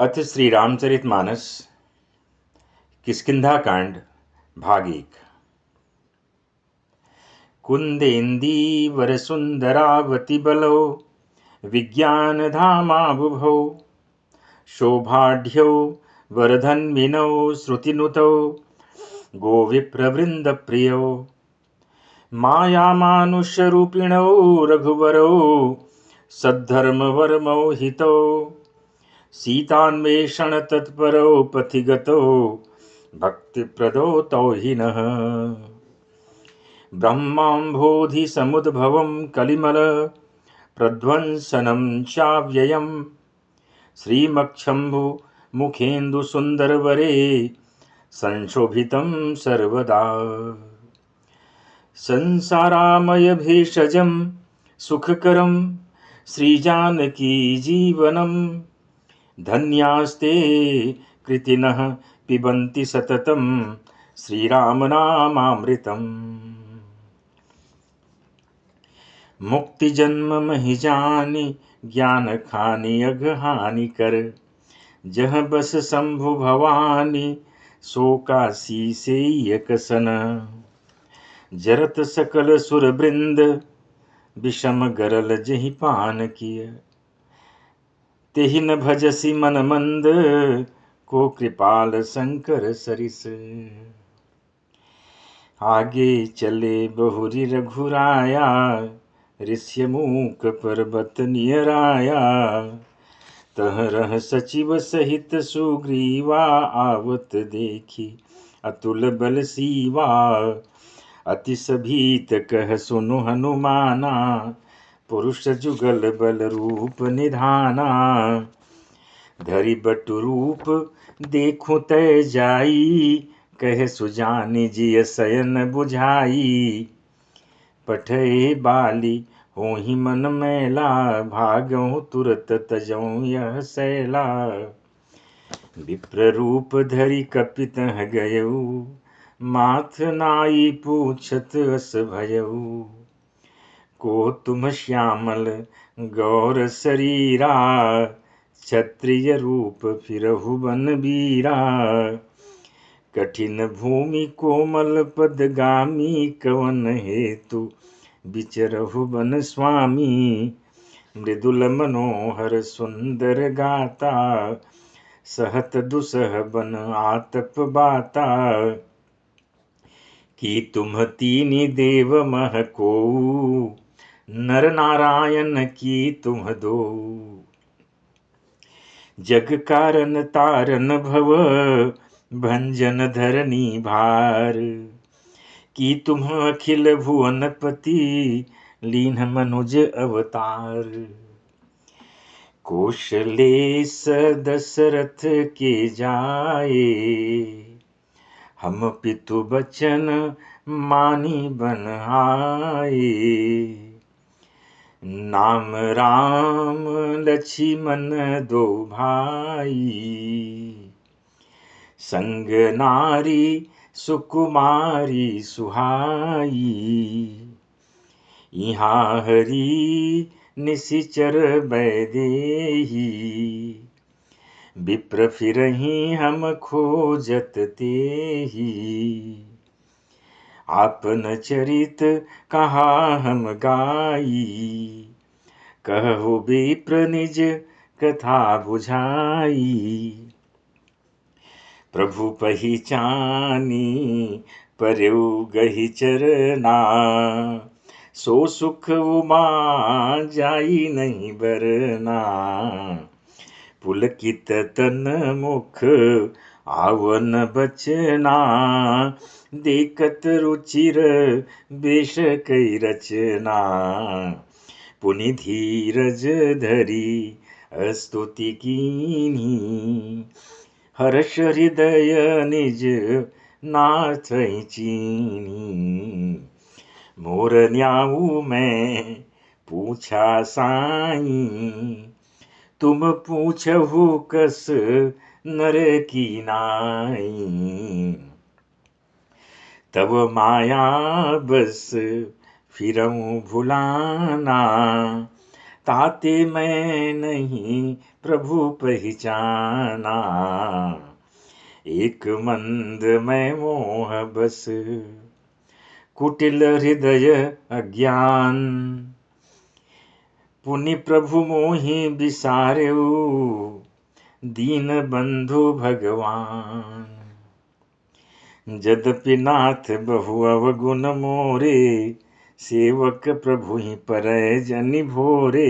अथ श्री रामचरितमानस किष्किंधा कांड भाग 1। कुंदेन्दीवर सुंदरावति बलो विज्ञानधामाबुभौ शोभाढ्यौ वरधन्विनौ श्रुतिनुतौ गोविप्रवृन्दप्रियौ मायामानुष्यरूपिणौ रघुवरौ सद्धर्मवर्मौ हितौ सीतान्वेषण तत्परौ पथिगतौ भक्तिप्रदौ तौहिनः ब्रह्माम्भोधि समुद्भवं कलिमल प्रध्वंसनं चाव्ययम् श्रीमक्षम्भु मुखेन्दु सुन्दरवरे संशोभितं सर्वदा संसारामय भेषजं सुखकरं श्रीजानकी जीवनम् धन्यास्ते कृतिनः पिबन्ति सततं श्रीरामनामामृतम् मुक्ति जन्म महि जानि ज्ञान खानि अघहानि कर जह बस शंभु भवानी सो काशी से यकसन जरत सकल सुर बृंद विषम गरल जहि पान किय तेहि न भजसी मन मंद को कृपाल शंकर सरिस आगे चले बहुरी रघुराया ऋष्यमूक पर्वत नियराया तह रह सचिव सहित सुग्रीवा आवत देखी अतुल बल सीवा अति सभीत कह सुनु हनुमाना पुरुष जुगल बल रूप निधाना धरि बटु रूप देखो तय जाई कह सुजानि जिय शयन बुझाई पठय बाली होहि मन मैला भागहु तुरत तजऊँ यह सैला विप्र रूप धरि कपित गयऊ माथ नाई पूछत अस भयऊ को तुम श्यामल गौर शरीरा क्षत्रिय रूप फिरहु बन बीरा कठिन भूमि कोमल पदगामी कवन हेतु विचरहु बन स्वामी मृदुल मनोहर सुंदर गाता सहत दुसह बन आतप बाता कि तुम तीनि देव मह को नर नारायण की तुम दो जग कारण तारन भव भंजन धरनी भार कि तुम अखिल भुवनपति लीन मनुज अवतार कौशलेश दशरथ के जाए हम पितु बचन मानी बन आए नाम राम लक्ष्मण दो भाई संग नारी सुकुमारी सुहाई यहाँ हरि निशिचर बैदेही विप्र फिरहि हम खोजत तेहि आपन चरित कहा हम गाई कहु विप्र निज कथा बुझाई प्रभु पहिचानी परयउ गहि चरना सो सुख उमा जाई नहीं बरना पुलकित तन मुख आवन बचना देखत रुचिर बेश कई रचना पुनि धीरज धरी स्तुति कीनी हर्ष हृदय निज नाथ चीनी मोर न्याऊ मैं पूछा साई तुम पूछहु कस नर की नाई तब माया बस फिरऊँ भुलाना ताते मैं नहीं प्रभु पहचाना। एक मंद में मोह बस, कुटिल हृदय अज्ञान। पुनि प्रभु मोहि बिसार्यो, दीन बंधु भगवान। जदपि नाथ बहु अवगुण मोरे, सेवक प्रभु ही परय जनि भोरे।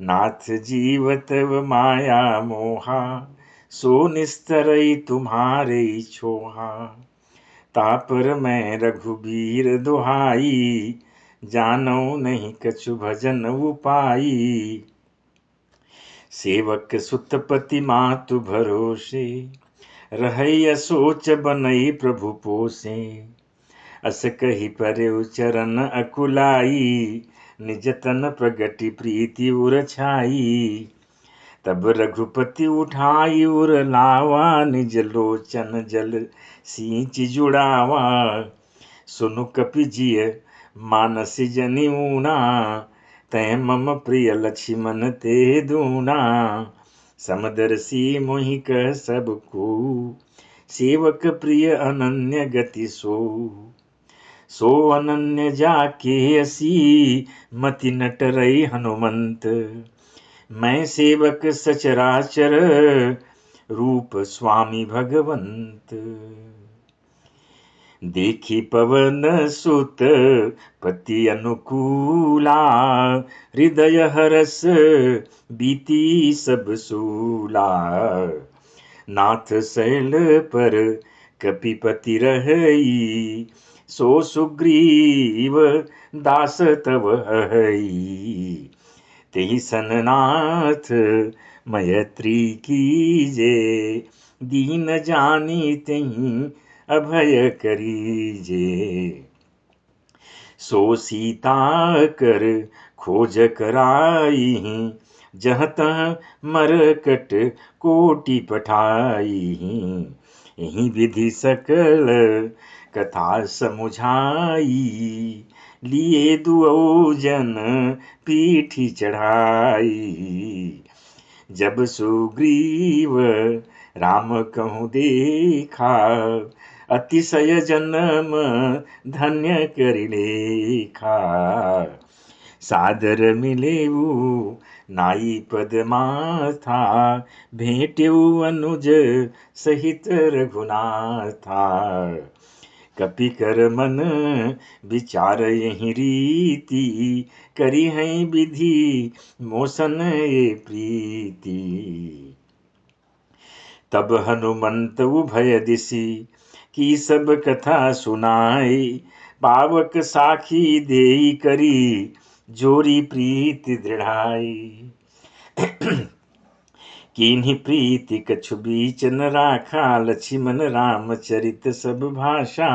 नाथ जीव तव माया मोहा, सो निस्तरई तुम्हारे छोहा। तापर मैं रघुबीर दुहाई, जानो नहीं कछु भजन उपाई। सेवक सुतपति मातु भरोसे, रहई असोच बनई प्रभु पोसे। अस कही परयउ चरण अकुलाई, निज तन प्रगति प्रीति उर छाई। तब रघुपति उठाई उर लावा, निज लोचन जल सींच जुड़ावा। सुनु कपि जिय मानस जनि ऊना, तै मम प्रिय लक्ष्मण ते दूना। समदर्शी मोहि कह सब को, सेवक प्रिय अनन्य गति सो। सो अनन्य जाके असी, मति नटरई हनुमंत। मैं सेवक सचराचर, रूप स्वामी भगवंत। देखी पवन सुत पति अनुकूला, हृदय हरस बीती सब सूला। नाथ शैल पर कपिपति रहई, सो सुग्रीव दास तव हई। तेहि सननाथ मैत्री कीजे, दीन जानी तेहि अभय करीजे। सो सीता कर खोज कराई, जहाँ तहाँ मरकट कोटि पठाई। यही विधि सकल कथा समुझाई, लिए दुऔ जन पीठी चढ़ाई। जब सुग्रीव राम कहूँ देखा, अतिशय जन्म धन्य करि लेखा। सादर मिलेऊ नाई पद माथा, भेटेऊ अनुज सहित रघुनाथा। कपि कर मन विचार यही रीति, करी हैं विधि मोसन ये प्रीति। तब हनुमंत उभय दिशि, की सब कथा सुनाई। पावक साखी देई करी, जोरी प्रीति दृढ़ाई। कीन्ही प्रीति कछु बीच न राखा, लक्ष्मण राम चरित सब भाषा।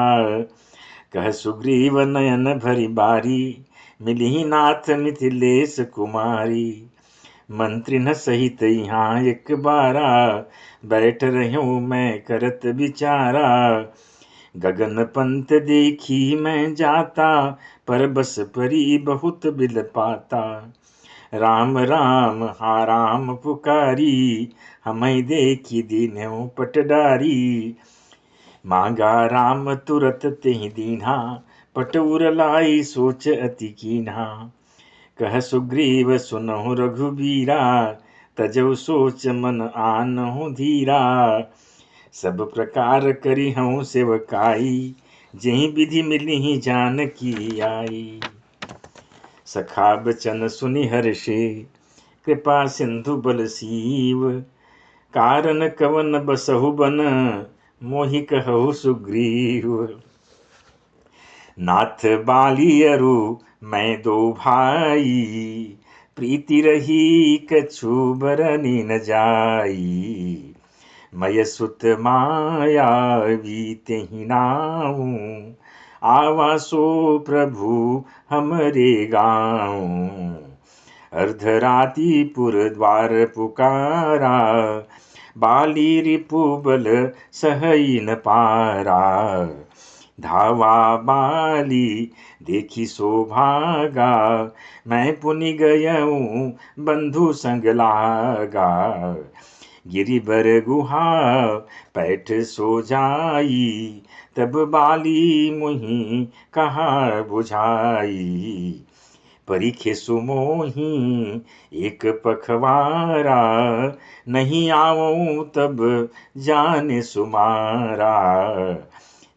कह सुग्रीव नयन भरि बारी, मिली नाथ मिथिलेश कुमारी। मंत्री न सहित यहाँ एक बारा, बैठ रहूं मैं करत विचारा। गगन पंत देखी मैं जाता, पर बस परी बहुत बिल पाता। राम राम हा राम पुकारी, हमें देखी दीन्हु पटडारी। मांगा राम तुरत तेहि दीन्हा, पटउर लाई सोच अति कीन्हा। कह सुग्रीव सुनहु रघुबीरा, तजौ सोच मन आनहु धीरा। सब प्रकार करी हूँ सेवकाई, जही विधि मिली जानकी आई। सखा बचन सुनि हर्षे, कृपा सिंधु बल सीव। कारण कवन बसहु बन, मोहि कहु सुग्रीव। नाथ बाली अरु मैं दो भाई, प्रीति रही कछु बरनी न जाई। मय सुत मायावी तेहि नाऊ, आवासो प्रभु हमरे गाँव। अर्धराति पुर द्वार पुकारा, बाली रिपु बल सहई न पारा। धावा बाली देखी शोभागा, मैं पुनि गयऊँ बंधु संग लागा। गिरिबर गुहा पैठ सो जाई, तब बाली मुहि कहा बुझाई। परीखे सुमोही एक पखवारा, नहीं आवऊँ तब जाने सुमारा।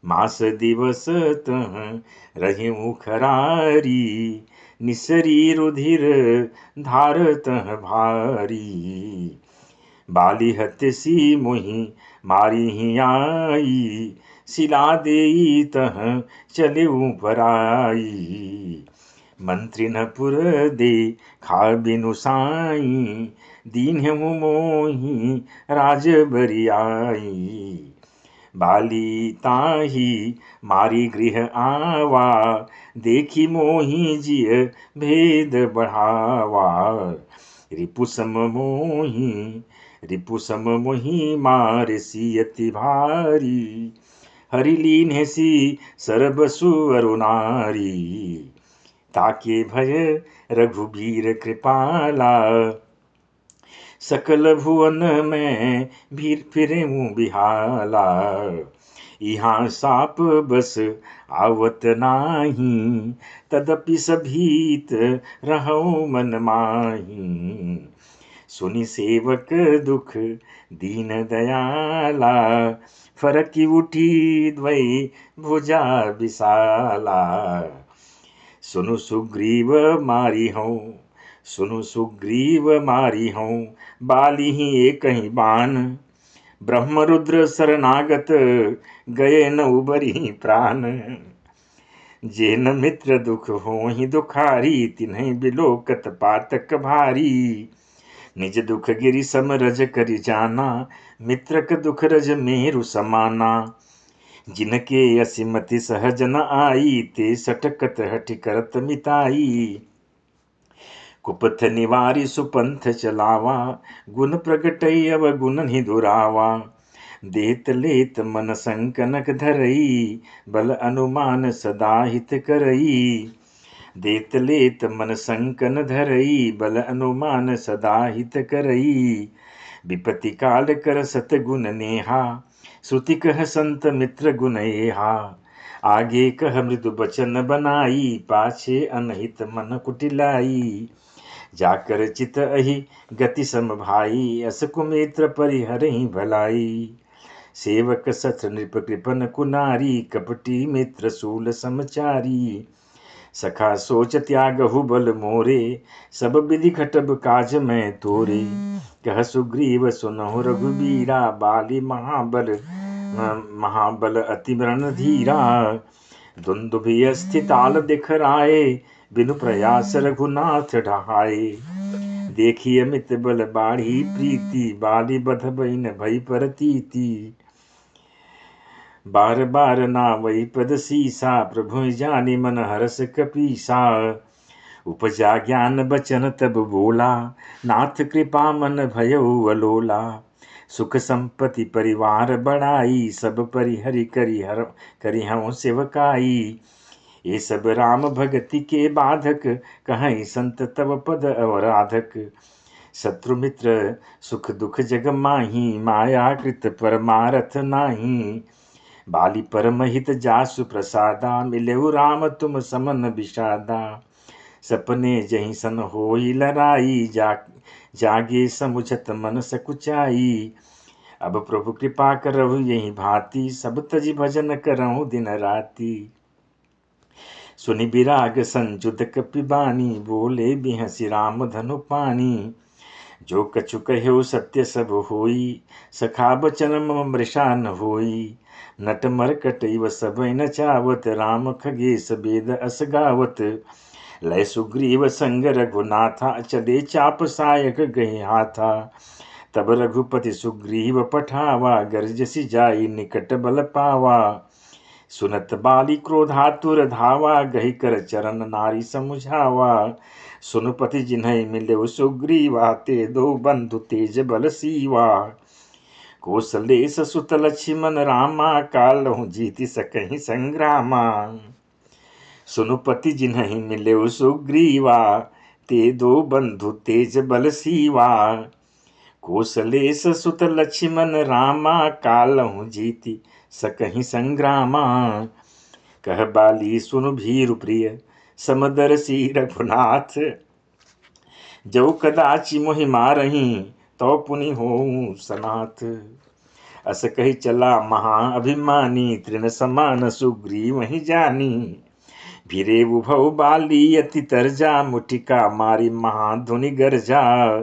मास दिवस तह रही मुखरारी, निसरी रुधिर धार तह भारी। बाली हत्यसी मुहि मारी ही आई, सिला देई तह चले पराई। मंत्री न पुर दे खा बिनु साई, दीन्हु मोहि राज बरियाई। बाली ताही मारी गृह आवा, देखी मोहि जिय भेद बढ़ावा। रिपु सम मोहि मार सियति भारी, हरि लीन्ह सी सरबसु अरुनारी। ताके भय रघुबीर कृपाला, सकल भुवन में भीर फिरेऊँ बिहाला। यहाँ साप बस आवत नाही, तदपि सभीत रहऊँ मन माही। सुनि सेवक दुख दीन दयाला, फरकी उठी द्वै भुजा विशाला। सुनु सुग्रीव मारी हूँ, सुनु सुग्रीव मारी हूँ, बाली ही एक ही बान। ब्रह्मरुद्र शरणागत गए न उबरी प्राण। जेन मित्र दुख होहि दुखारी, तिन्हि बिलोकत पातक भारी। निज दुख गिरि सम रज करि जाना, मित्रक दुख रज मेरु समाना। जिनके असिमति सहज न आई, ते सटकत हठि करत मिताई। कुपथ निवारी सुपंथ चलावा, गुण प्रगटई अवगुण निधुरावा। देत लेत मन संकनक धरई, बल अनुमान सदा हित करई। देत लेत मन संकन धरई, बल अनुमान सदा हित करई। विपत्ति काल कर सतगुण नेहा, श्रुति कह संत मित्र गुण एहा। आगे कह मृदु बचन बनाई, पाछे अनहित मन कुटिलाई। जाकर चित अहि गति सम भाई, अस कुमित्र परिहरहि भलाई। सेवक सत्र नृप कृपन कुनारी, कपटी मित्र सूल समचारी। सखा सोच त्यागहु बल मोरे, सब विधि खटब काज में तोरे। कह सुग्रीव सुनहु रघुबीरा, बाली महाबल अति व्रण धीरा। दुंदुभि अस्थिताल दिखराए, बिनु प्रयास रघुनाथ ढहाए। देखी अमित बल बाढ़ी प्रीति, बाली बध बइन भई परतीति। बार बार नावई पद सीसा, प्रभु जानि मन हरस कपीसा। उपजा ज्ञान बचन तब बोला, नाथ कृपा मन भयउ अलोला। सुख संपत्ति परिवार बढ़ाई, सब परिहरि करिहउँ सेवकाई। ये सब राम भगति के बाधक, कहीं संत तव पद अवराधक। शत्रु मित्र सुख दुख जग माही, माया कृत परमारथ नाही। बाली परम हित जासु प्रसादा, मिलेउ राम तुम समन विषादा। सपने जहीं सन होई लड़ाई, जागे समुझत मन सकुचाई। अब प्रभु कृपा करहु यही भांति, सब तजी भजन करहु दिन राति। सुनि विराग संजुत कपिबानी, बोले बिहसी राम धनु पानी। जो कछु कह्यो सत्य सब होई, सखा बचन मम मृषा न होई। नट मरकट इव सब न चावत, राम खगेश वेद अस गावत। लय सुग्रीव संग रघुनाथा, चले चाप सायक गहि हाथा। तब रघुपति सुग्रीव पठावा, गर्जसि जाई निकट बल पावा। सुनत बाली क्रोधातुर धावा, गहि कर चरण नारी समुझावा। सुनुपति जिन्है मिले सुग्रीवा, ते दो बंधु तेज बल सीवा। कौशलेश सुत लक्ष्मण रामा, कालहु जीति सकहि संग्रामा। सुनुपति जिन्हि मिले सुग्रीवा, ते दो बंधु तेज बल सीवा। कौशलेश सुत लक्ष्मण रामा, कालहु जीति सकहि संग्रामा। कह बाली सुनु भीरु प्रिय, समदर्शी रघुनाथ। जो कदाचि मोहि मारही, तो पुनि होऊं सनाथ। अस कही चला महा अभिमानी, तृण समान सुग्रीव वहीं जानी। भिरे उभौ बाली अति तरजा, मुटिका मारी महाधुनि गर्जा।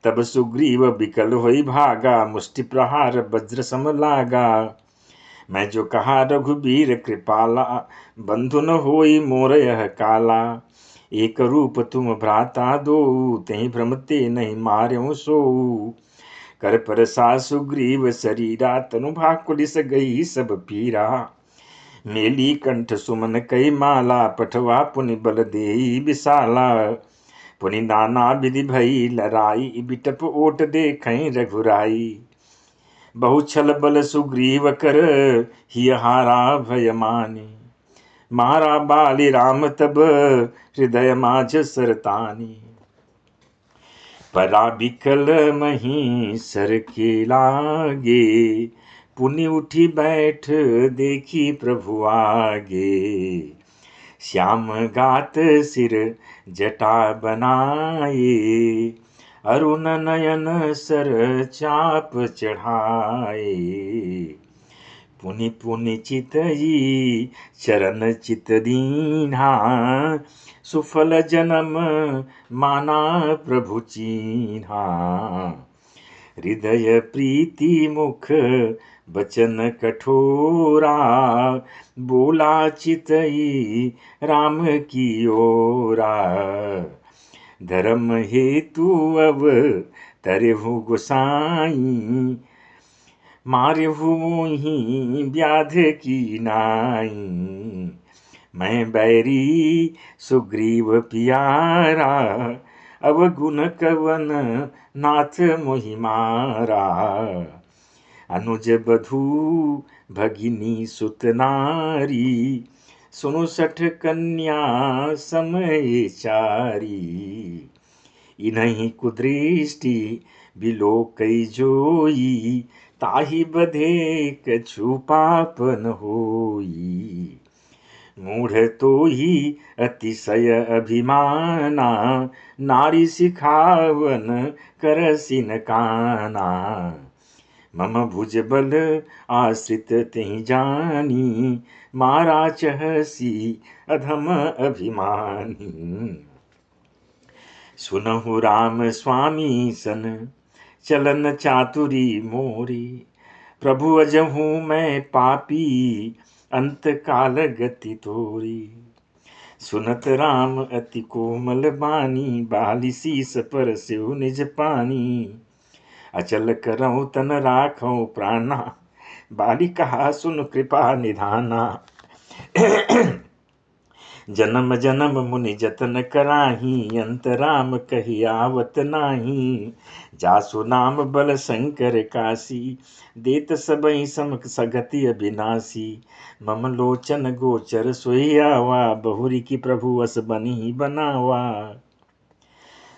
तब सुग्रीव बिकल होई भागा, मुष्टि प्रहार वज्र सम लागा। मैं जो कहा रघुबीर कृपाला, बंधु न होई मोर यह काला। एक रूप तुम भ्राता दो, तेहि भ्रमते नहीं मार्यों सो। कर परसा सुग्रीव शरीरा, तनु भाकुलिस गई सब पीरा। मेली कंठ सुमन कई माला, पठवा पुनि बल देई विशाला। पुनि नाना विधि भई लड़ाई, बिटप ओट देखई रघुराई। बहु छल बल सुग्रीव कर, हिय हारा भय मानी। मारा बाली राम तब, हृदय माझ सरतानी। परा बिकल मही सर के लागे, पुनि उठी बैठ देखी प्रभु आगे। श्याम गात सिर जटा बनाए, अरुण नयन सर चाप चढ़ाए। पुनि पुनि चितई चरण चित दीन्हा, सुफल जन्म माना प्रभु चीन्हा। हृदय प्रीति मुख बचन कठोरा, बोला चितई राम की ओरा। धर्म हेतु अब तरहु गोसाई, मार्हु मोहि व्याध की नाई। मैं बैरी सुग्रीव पियारा, अवगुण कवन नाथ मोहि मारा। अनुज बधू भगिनी सुत नारी, सुनु सठ कन्या समय चारी। इन्हीं कुदृष्टि बिलोकई जोई, ताहि बधे कछु पाप न होई। मूढ़ तो ही अतिशय अभिमाना, नारी सिखावन करसिन काना। मम भुज बल आश्रित तेहि जानी, मारा चहसी अधम अभिमानी। सुनहु राम स्वामी सन, चलन चातुरी मोरी। प्रभु अजहू मैं पापी, अंत काल गति तोरी। सुनत राम अति कोमल बानी, बाली सीस पर सिउ निज पानी। अचल करऊँ तन राखऊँ प्राणा, बाली कहा सुन कृपा निधाना। जन्म जन्म मुनि जतन कराही, अंत राम कही आवत नाही। जासु नाम बल शंकर काशी, देत सबई सम सगति अविनाशी। मम लोचन गोचर सोई आवा, बहुरी की प्रभु अस बनी बनावा।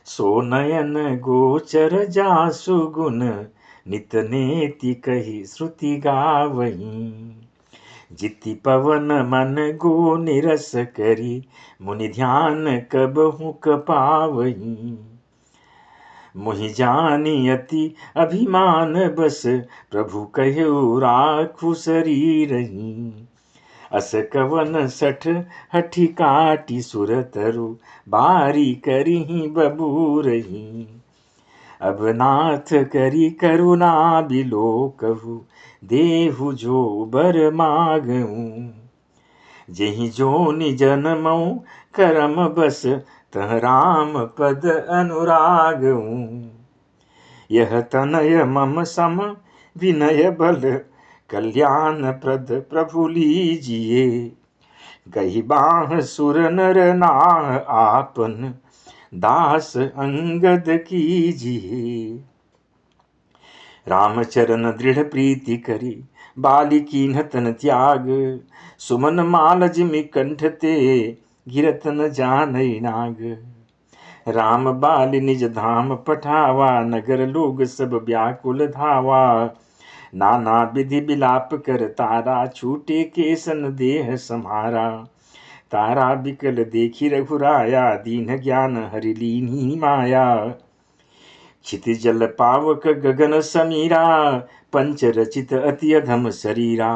सो नयन गोचर जासु गुण, नित नेति कही श्रुति गावहीं। जिति पवन मन गो निरस करी, मुनि ध्यान कबहु कपावहीं। मोहि जानी अति अभिमान बस, प्रभु कह्यु राखु शरीरहीं। अस कवन सठ हठि काटि सुर तरु, बारी करिहि बबूरहीं। अब नाथ करी करुणा बिलोकहु, देहु जो बर मागऊँ। जेहि जोनि जनमऊँ करम बस, तह राम पद अनुरागऊँ। यह तनय मम सम विनय बल, कल्याण प्रद प्रभु लीजिए। गही बाह सुर नर नाह आपन, दास अंगद कीजिए। रामचरण दृढ़ प्रीति करी, बालिकीन्ह तन त्याग। सुमन माल जिमि कंठ ते, गिरत न जानई नाग। राम बाल निज धाम पठावा, नगर लोग सब व्याकुल धावा। नाना विधि बिलाप कर तारा, छूटे केसन देह सम्हारा। तारा बिकल देखी रघुराया, दीन ज्ञान हरि लीन्ही माया। क्षिति जल पावक गगन समीरा, पंच रचित अति अधम शरीरा।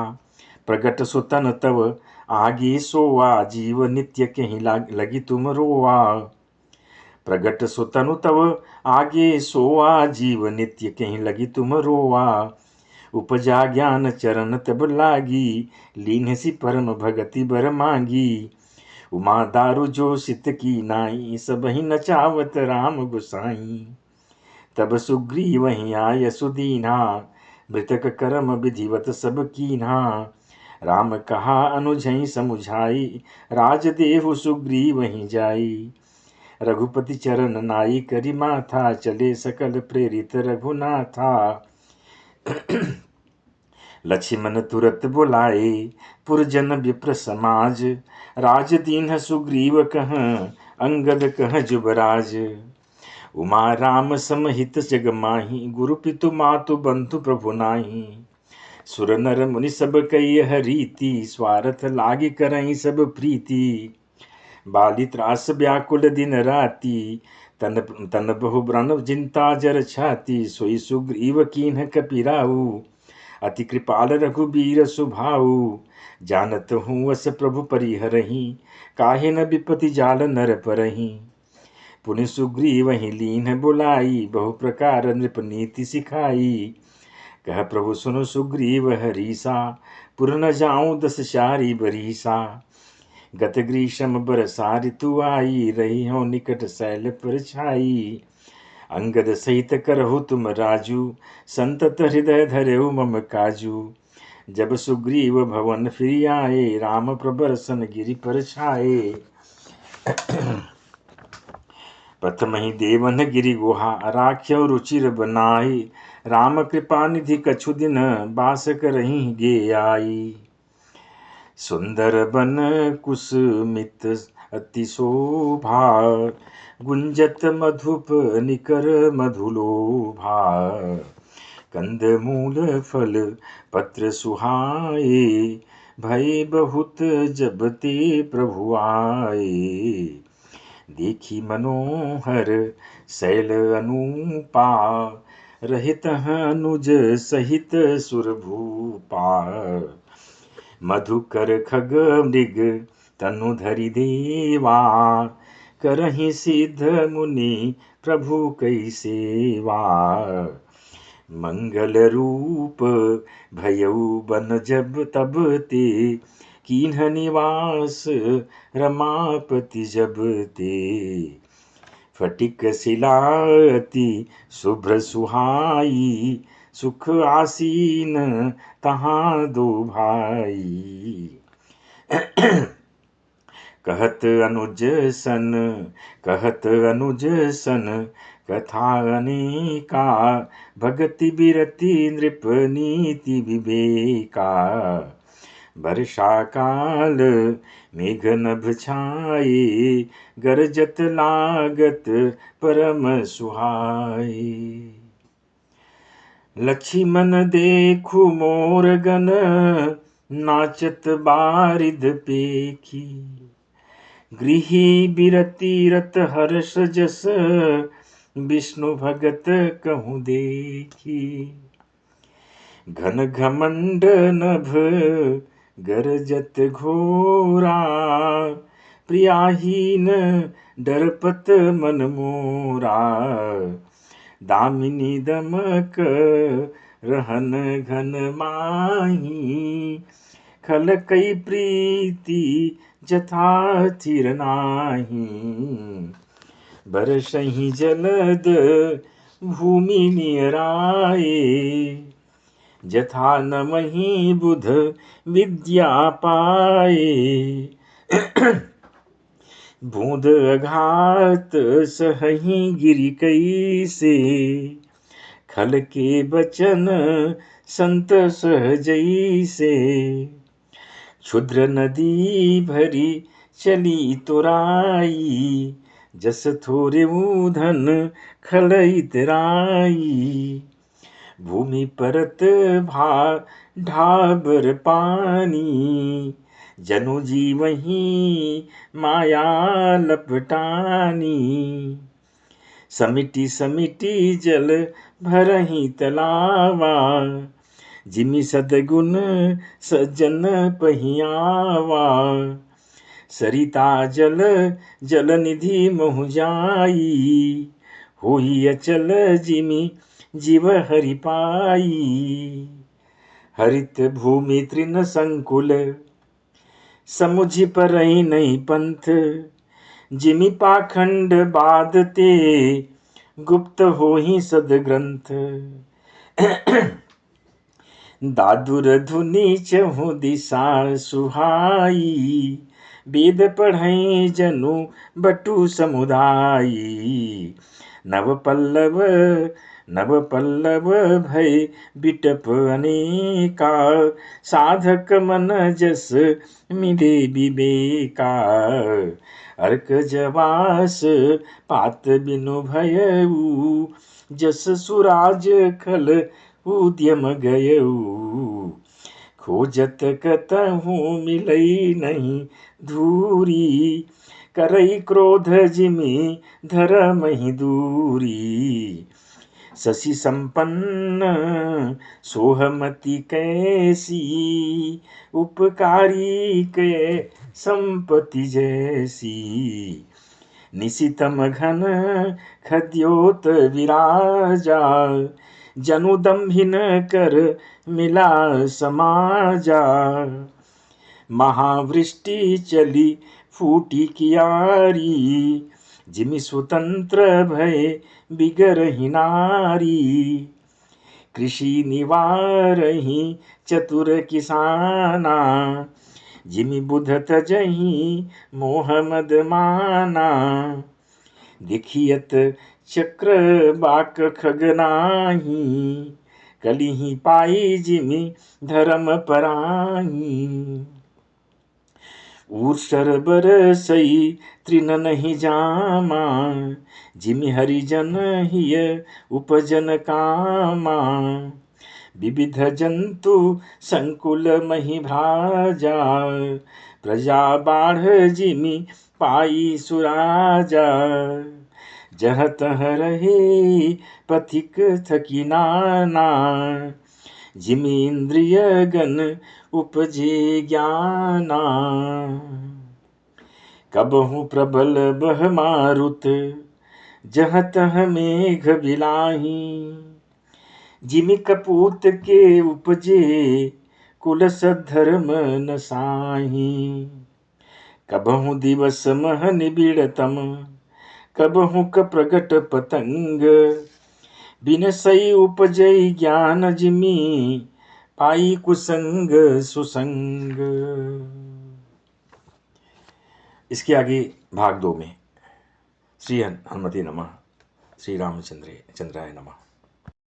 प्रगट सुतन तव आगे सोवा, जीव नित्य कहीं लगी तुम रोवा। प्रगट सुतनु तव आगे सोवा, जीव नित्य कहीं लगी तुम रोवा। उपजा ज्ञान चरण तब लागी, लीन्हसी परम भगति बर मांगी। उमा दारु जो सित की नाई, सबहि नचावत राम गुसाई। तब सुग्रीव वहीं आय सुदीना, मृतक कर्म विधिवत सब कीन्हा। राम कहा अनुजहि समुझाई, राजदेव सुग्रीव वहीं जाई। रघुपति चरण नाई करी माथा, चले सकल प्रेरित रघुनाथा। लक्ष्मण तुरत बुलाए, पुरजन विप्र समाज। राज दीन्ह सुग्रीव कह, अंगद कह जुबराज। उमा राम समहित जग माही, गुरु पितु मातु बंधु प्रभु नाही। सुर नर मुनि सब कई हरीति, स्वार्थ लागी करई सब प्रीति। बाली त्रास व्याकुल दिन राति, तन तन बहु व्रण जिंता जर छाती। सोई सुग्रीव कीन्ह कपिराऊ, अति कृपाल रघुबीर सुभाऊ। जानत हूँ अस प्रभु परिहरहि, काहे न विपति जाल नर परहि। पुनि सुग्रीव वहीं लीन बुलाई, बहु प्रकार नृप नीति सिखाई। कह प्रभु सुनो सुग्रीव हरीसा, पुर न जाऊं 10 शारी बरीसा। गत ग्रीष्म बरसा ऋतु आई, रही हो निकट शैल पर छाई। अंगद सहित करहु तुम राजू, संतत हृदय धरेउ मम काजू। जब सुग्रीव भवन फिर आए, राम प्रबरसन गिरि पर छाए। प्रथम ही देवन गिरि गुहा, राख्यो रुचिर बनाई। राम कृपा निधि कछु दिन, बास करहि गे आई। सुंदर बन कुसुमित अति शोभा, गुंजत मधुप निकर मधुलोभा। कंद मूल फल पत्र सुहाए, भय बहुत जब ते प्रभु आए। देखी मनोहर शैल अनूपा, रहित अनुज सहित सुरभूपा। मधुकर खग मृग तनु धरि देवा, करहि सिद्ध मुनि प्रभु कई सेवा। मंगल रूप भयउ बन जब तब ते, कीन्ह निवास रमापति जब ते। फटिक शिला अति शुभ्र सुहाई, सुख आसीन तहाँ दो भाई। कहत अनुज सन कथा अनेका, भगति बिरति नृप नीति विवेका। वर्षा काल मेघ नभ छाए, गरजत लागत परम सुहाए। लक्ष्मण देखु मोर गन, नाचत बारिद पेखी। गृही बिरति रत हर्ष जस, विष्णु भगत कहूँ देखी। घन घमंड नभ गरजत घोरा, प्रियाहीन डरपत मन मोरा। दामिनी दमक रहन घन माही, खल कई प्रीति जथा थिर नाही। बरसहि जलद भूमि नियराए, जथा नमहि बुध विद्या पाए। बूंद अघात सहहि गिरि कैसे, खल के बचन संत सहजई से। क्षुद्र नदी भरी चली तुराई, जस थोरे धन खल इतराई। भूमि परत भा ढाबर पानी, जनु जी वहीं माया लपटानी। समिति समिति जल भरही तलावा, जिमि सदगुण सज्जन पहियावा। सरिता जल जल निधि मोह जाई, होई अचल जिमि जीव हरि पाई। हरित भूमि तृण संकुल, समुझि परहि नहीं पंथ। जिमि पाखंड बाधते, गुप्त होहि सदग्रंथ। दादुर धुनि चहु दिशा सुहाई, वेद पढ़ई जनु बटु समुदायी। नव पल्लव भय बिटप अनेका, साधक मन जस मिले विवेका। अर्क जवास पात बिनु भयऊ, जस सुराज खल उद्यम गयऊ। खोजत कतहु मिलई नहीं धूरी, करई क्रोध जिमि धरमहि दूरी। शशि संपन्न सोहमति कैसी, उपकारी के संपत्ति जैसी। निशितम घन खद्योत विराजा, जनु दंभिन कर मिला समाजा। महावृष्टि चली फूटी कियारी, जिमि स्वतंत्र भय बिगरहि नारी। कृषि निवारहि चतुर किसाना, जिमि बुध तजहि मोह मद माना। देखियत चक्र बाक खगनाही, कलिहि पाई जिमि धर्म पराही। ऊर्षर बरसई तृण नहीं जामा, जिमि हरिजन हिय उपजन कामा। विविध जंतु संकुल महि भ्राजा, प्रजा बाढ़ जिमि पाई सुराजा। जह तह रहे पथिक थकी नाना, जिमि इंद्रिय गण उपजे ज्ञाना। कबहु प्रबल बह मारुत, जह तह मेघ बिलाही। जिमि कपूत के उपजे, कुल सद्धर्म न साही। कबहु दिवस मह निबिड़तम, कबहु क प्रगट पतंग। बिनसई उपजई ज्ञान जिमि, पाई कुसंग सुसंग। इसके आगे भाग 2 में श्री हनुमते नमः, श्री रामचंद्राय नमः।